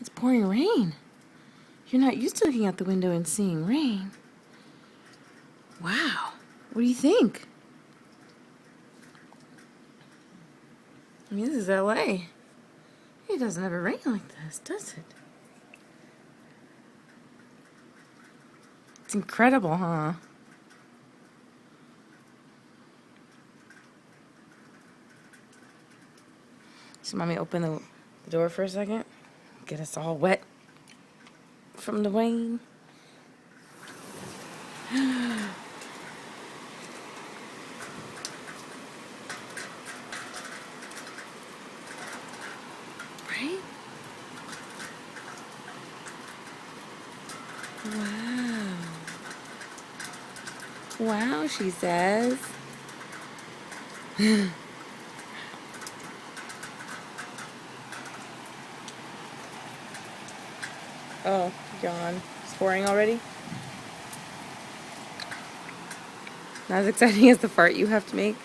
It's pouring rain. You're not used to looking out the window and seeing rain. Wow. What do you think? I mean, this is LA. It doesn't ever rain like this, does it? It's incredible, huh? So, mommy, open the door for a second. Get us all wet from the rain. Right? Wow. Wow, she says. Oh, yawn. It's pouring already? Not as exciting as the fart you have to make.